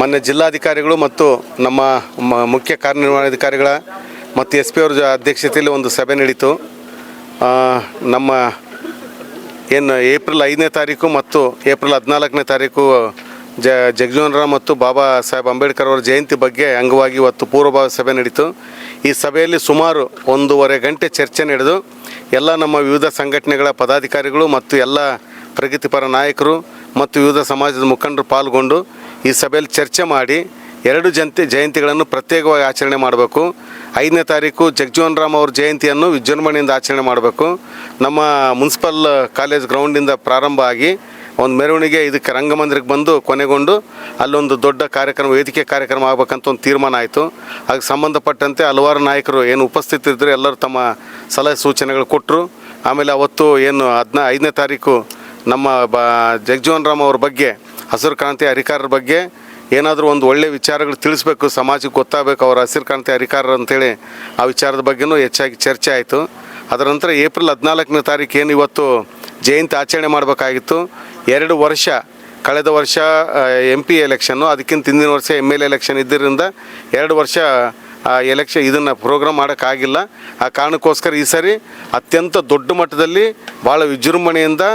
ಮಾನ್ಯ ಜಿಲ್ಲಾಧಿಕಾರಿಗಳು ಮತ್ತು ನಮ್ಮ ಮುಖ್ಯ ಕಾರ್ಯನಿರ್ವಹಣಾಧಿಕಾರಿಗಳ ಮತ್ತು ಎಸ್ ಪಿ ಅವರ ಅಧ್ಯಕ್ಷತೆಯಲ್ಲಿ ಒಂದು ಸಭೆ ನಡೀತು. ನಮ್ಮ ಏನು ಏಪ್ರಿಲ್ 5ನೇ ತಾರೀಕು ಮತ್ತು ಏಪ್ರಿಲ್ 14ನೇ ತಾರೀಕು ಜಗಜೀವನ್ ರಾಮ್ ಮತ್ತು ಬಾಬಾ ಸಾಹೇಬ್ ಅಂಬೇಡ್ಕರ್ ಅವರ ಜಯಂತಿ ಬಗ್ಗೆ ಅಂಗವಾಗಿ ಇವತ್ತು ಪೂರ್ವಭಾವಿ ಸಭೆ ನಡೀತು. ಈ ಸಭೆಯಲ್ಲಿ ಸುಮಾರು 1.5 ಗಂಟೆ ಚರ್ಚೆ ನಡೆದು ಎಲ್ಲ ನಮ್ಮ ವಿವಿಧ ಸಂಘಟನೆಗಳ ಪದಾಧಿಕಾರಿಗಳು ಮತ್ತು ಎಲ್ಲ ಪ್ರಗತಿಪರ ನಾಯಕರು ಮತ್ತು ವಿವಿಧ ಸಮಾಜದ ಮುಖಂಡರು ಪಾಲ್ಗೊಂಡು ಈ ಸಭೆಯಲ್ಲಿ ಚರ್ಚೆ ಮಾಡಿ 2 ಜಯಂತಿಗಳನ್ನು ಪ್ರತ್ಯೇಕವಾಗಿ ಆಚರಣೆ ಮಾಡಬೇಕು. 5ನೇ ತಾರೀಕು ಜಗಜೀವನ್ ರಾಮ್ ಅವ್ರ ಜಯಂತಿಯನ್ನು ವಿಜೃಂಭಣೆಯಿಂದ ಆಚರಣೆ ಮಾಡಬೇಕು. ನಮ್ಮ ಮುನ್ಸಿಪಲ್ ಕಾಲೇಜ್ ಗ್ರೌಂಡಿಂದ ಪ್ರಾರಂಭ ಆಗಿ ಒಂದು ಮೆರವಣಿಗೆ ಇದಕ್ಕೆ ರಂಗಮಂದಿರಕ್ಕೆ ಬಂದು ಕೊನೆಗೊಂಡು ಅಲ್ಲೊಂದು ದೊಡ್ಡ ಕಾರ್ಯಕ್ರಮ ವೇದಿಕೆ ಕಾರ್ಯಕ್ರಮ ಆಗಬೇಕಂತ ಒಂದು ತೀರ್ಮಾನ ಆಯಿತು. ಅದಕ್ಕೆ ಸಂಬಂಧಪಟ್ಟಂತೆ ಹಲವಾರು ನಾಯಕರು ಏನು ಉಪಸ್ಥಿತರಿದ್ದರು ಎಲ್ಲರೂ ತಮ್ಮ ಸಲಹೆ ಸೂಚನೆಗಳು ಕೊಟ್ಟರು. ಆಮೇಲೆ ಅವತ್ತು ಏನು 5ನೇ ತಾರೀಕು ನಮ್ಮ ಜಗಜೀವನ್ ರಾಮ್ ಅವ್ರ ಬಗ್ಗೆ ಹಸಿರು ಕ್ರಾಂತಿ ಹರಿಕಾರರ ಬಗ್ಗೆ ಏನಾದರೂ ಒಂದು ಒಳ್ಳೆಯ ವಿಚಾರಗಳು ತಿಳಿಸ್ಬೇಕು, ಸಮಾಜಕ್ಕೆ ಗೊತ್ತಾಗಬೇಕು ಅವರ ಹಸಿರು ಕ್ರಾಂತಿ ಹರಿಕಾರರು ಅಂಥೇಳಿ ಆ ವಿಚಾರದ ಬಗ್ಗೆನೂ ಹೆಚ್ಚಾಗಿ ಚರ್ಚೆ ಆಯಿತು. ಅದರ ನಂತರ ಏಪ್ರಿಲ್ 14ನೇ ತಾರೀಕು ಏನು ಇವತ್ತು ಜಯಂತಿ ಆಚರಣೆ ಮಾಡಬೇಕಾಗಿತ್ತು. 2 ವರ್ಷ ಕಳೆದ ವರ್ಷ MP ಎಲೆಕ್ಷನ್ನು, ಅದಕ್ಕಿಂತ ಹಿಂದಿನ ವರ್ಷ MLA ಎಲೆಕ್ಷನ್ ಇದ್ದರಿಂದ 2 ವರ್ಷ ಇದನ್ನು ಪ್ರೋಗ್ರಾಮ್ ಮಾಡೋಕ್ಕಾಗಿಲ್ಲ. ಆ ಕಾರಣಕ್ಕೋಸ್ಕರ ಈ ಸರಿ ಅತ್ಯಂತ ದೊಡ್ಡ ಮಟ್ಟದಲ್ಲಿ ಭಾಳ ವಿಜೃಂಭಣೆಯಿಂದ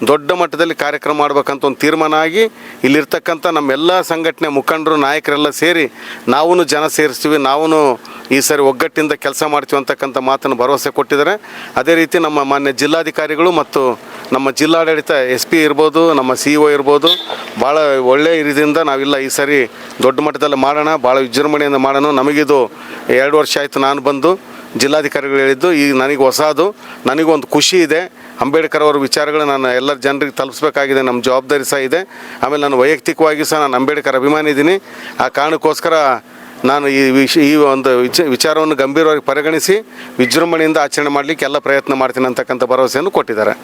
ದೊಡ್ಡ ಮಟ್ಟದಲ್ಲಿ ಕಾರ್ಯಕ್ರಮ ಮಾಡಬೇಕಂತ ಒಂದು ತೀರ್ಮಾನ ಆಗಿ ಇಲ್ಲಿರ್ತಕ್ಕಂಥ ನಮ್ಮೆಲ್ಲ ಸಂಘಟನೆ ಮುಖಂಡರು ನಾಯಕರೆಲ್ಲ ಸೇರಿ ನಾವೂ ಜನ ಸೇರಿಸ್ತೀವಿ, ನಾವೂ ಈ ಸರಿ ಒಗ್ಗಟ್ಟಿಂದ ಕೆಲಸ ಮಾಡ್ತೀವಿ ಅಂತಕ್ಕಂಥ ಮಾತನ್ನು ಭರವಸೆ ಕೊಟ್ಟಿದ್ದಾರೆ. ಅದೇ ರೀತಿ ನಮ್ಮ ಮಾನ್ಯ ಜಿಲ್ಲಾಧಿಕಾರಿಗಳು ಮತ್ತು ನಮ್ಮ ಜಿಲ್ಲಾಡಳಿತ SP ಇರ್ಬೋದು, ನಮ್ಮ CO ಇರ್ಬೋದು, ಭಾಳ ಒಳ್ಳೆಯ ರೀತಿಯಿಂದ ನಾವಿಲ್ಲ ಈ ಸರಿ ದೊಡ್ಡ ಮಟ್ಟದಲ್ಲಿ ಮಾಡೋಣ, ಭಾಳ ವಿಜೃಂಭಣೆಯಿಂದ ಮಾಡೋಣ. ನಮಗಿದು 2 ವರ್ಷ ಆಯಿತು ನಾನು ಬಂದು, ಜಿಲ್ಲಾಧಿಕಾರಿಗಳು ಹೇಳಿದ್ದು ಈಗ ನನಗೆ ಹೊಸದು, ನನಗೊಂದು ಖುಷಿ ಇದೆ. ಅಂಬೇಡ್ಕರ್ ಅವರ ವಿಚಾರಗಳು ನಾನು ಎಲ್ಲ ಜನರಿಗೆ ತಲುಪಿಸ್ಬೇಕಾಗಿದೆ, ನಮ್ಮ ಜವಾಬ್ದಾರಿ ಸಹ ಇದೆ. ಆಮೇಲೆ ನಾನು ವೈಯಕ್ತಿಕವಾಗಿ ಸಹ ನಾನು ಅಂಬೇಡ್ಕರ್ ಅಭಿಮಾನಿ ಇದ್ದೀನಿ. ಆ ಕಾರಣಕ್ಕೋಸ್ಕರ ನಾನು ಈ ಒಂದು ವಿಚಾರವನ್ನು ಗಂಭೀರವಾಗಿ ಪರಿಗಣಿಸಿ ವಿಜೃಂಭಣೆಯಿಂದ ಆಚರಣೆ ಮಾಡಲಿಕ್ಕೆ ಎಲ್ಲ ಪ್ರಯತ್ನ ಮಾಡ್ತೀನಿ ಅಂತಕ್ಕಂಥ ಭರವಸೆಯನ್ನು ಕೊಟ್ಟಿದ್ದಾರೆ.